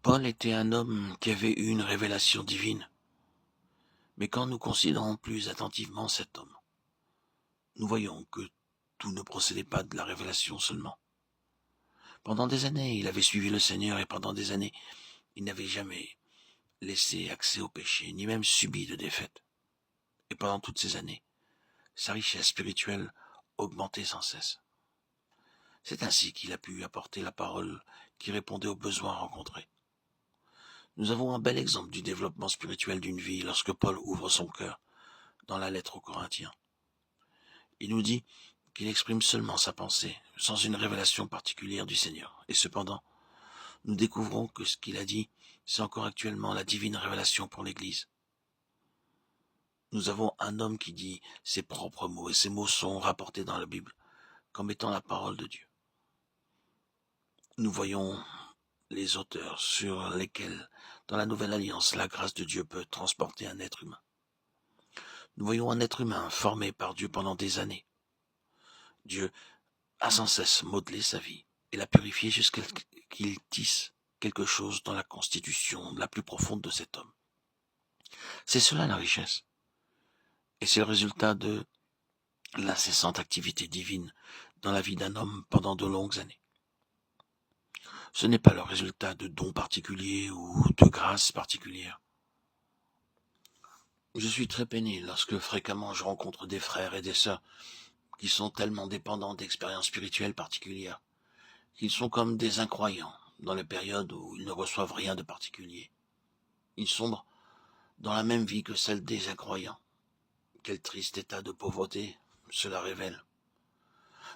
Paul était un homme qui avait eu une révélation divine, mais quand nous considérons plus attentivement cet homme, nous voyons que tout ne procédait pas de la révélation seulement. Pendant des années, il avait suivi le Seigneur et pendant des années, il n'avait jamais laissé accès au péché, ni même subi de défaite. Et pendant toutes ces années, sa richesse spirituelle augmentait sans cesse. C'est ainsi qu'il a pu apporter la parole qui répondait aux besoins rencontrés. Nous avons un bel exemple du développement spirituel d'une vie lorsque Paul ouvre son cœur dans la lettre aux Corinthiens. Il nous dit qu'il exprime seulement sa pensée, sans une révélation particulière du Seigneur. Et cependant, nous découvrons que ce qu'il a dit, c'est encore actuellement la divine révélation pour l'Église. Nous avons un homme qui dit ses propres mots, et ces mots sont rapportés dans la Bible comme étant la parole de Dieu. Nous voyons les auteurs sur lesquels, dans la Nouvelle Alliance, la grâce de Dieu peut transporter un être humain. Nous voyons un être humain formé par Dieu pendant des années. Dieu a sans cesse modelé sa vie et l'a purifié jusqu'à ce qu'il tisse quelque chose dans la constitution la plus profonde de cet homme. C'est cela la richesse. Et c'est le résultat de l'incessante activité divine dans la vie d'un homme pendant de longues années. Ce n'est pas le résultat de dons particuliers ou de grâces particulières. Je suis très peiné lorsque fréquemment je rencontre des frères et des sœurs qui sont tellement dépendants d'expériences spirituelles particulières qu'ils sont comme des incroyants dans les périodes où ils ne reçoivent rien de particulier. Ils sombrent dans la même vie que celle des incroyants. Quel triste état de pauvreté cela révèle.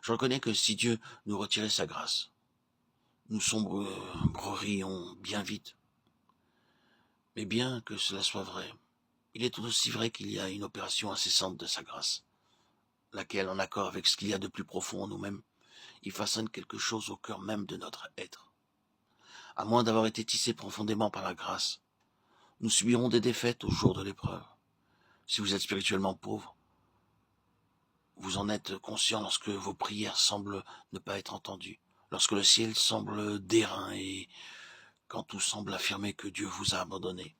Je reconnais que si Dieu nous retirait sa grâce, nous sombrerions bien vite. Mais bien que cela soit vrai, il est tout aussi vrai qu'il y a une opération incessante de sa grâce, laquelle, en accord avec ce qu'il y a de plus profond en nous-mêmes, y façonne quelque chose au cœur même de notre être. À moins d'avoir été tissés profondément par la grâce, nous subirons des défaites au jour de l'épreuve. Si vous êtes spirituellement pauvre, vous en êtes conscient lorsque vos prières semblent ne pas être entendues, lorsque le ciel semble d'airain et quand tout semble affirmer que Dieu vous a abandonné.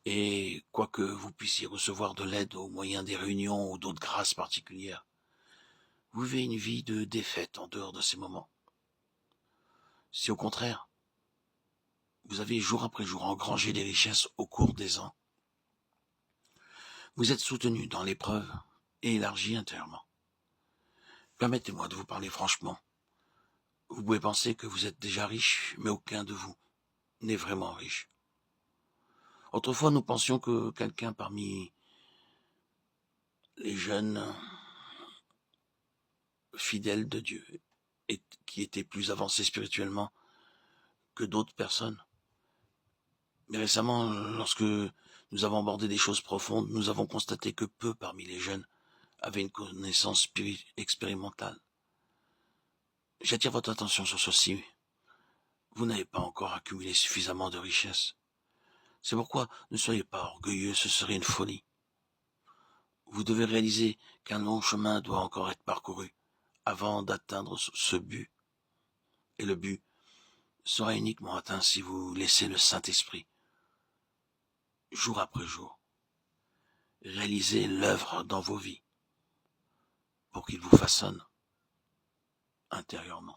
Et quoique vous puissiez recevoir de l'aide au moyen des réunions ou d'autres grâces particulières, vous vivez une vie de défaite en dehors de ces moments. Si au contraire, vous avez jour après jour engrangé des richesses au cours des ans, vous êtes soutenu dans l'épreuve et élargi intérieurement. Permettez-moi de vous parler franchement. Vous pouvez penser que vous êtes déjà riche, mais aucun de vous n'est vraiment riche. Autrefois, nous pensions que quelqu'un parmi les jeunes fidèles de Dieu et qui était plus avancé spirituellement que d'autres personnes. Mais récemment, lorsque nous avons abordé des choses profondes, nous avons constaté que peu parmi les jeunes avaient une connaissance expérimentale. J'attire votre attention sur ceci. Vous n'avez pas encore accumulé suffisamment de richesses. C'est pourquoi ne soyez pas orgueilleux, ce serait une folie. Vous devez réaliser qu'un long chemin doit encore être parcouru avant d'atteindre ce but. Et le but sera uniquement atteint si vous laissez le Saint-Esprit, jour après jour, réaliser l'œuvre dans vos vies pour qu'il vous façonne intérieurement.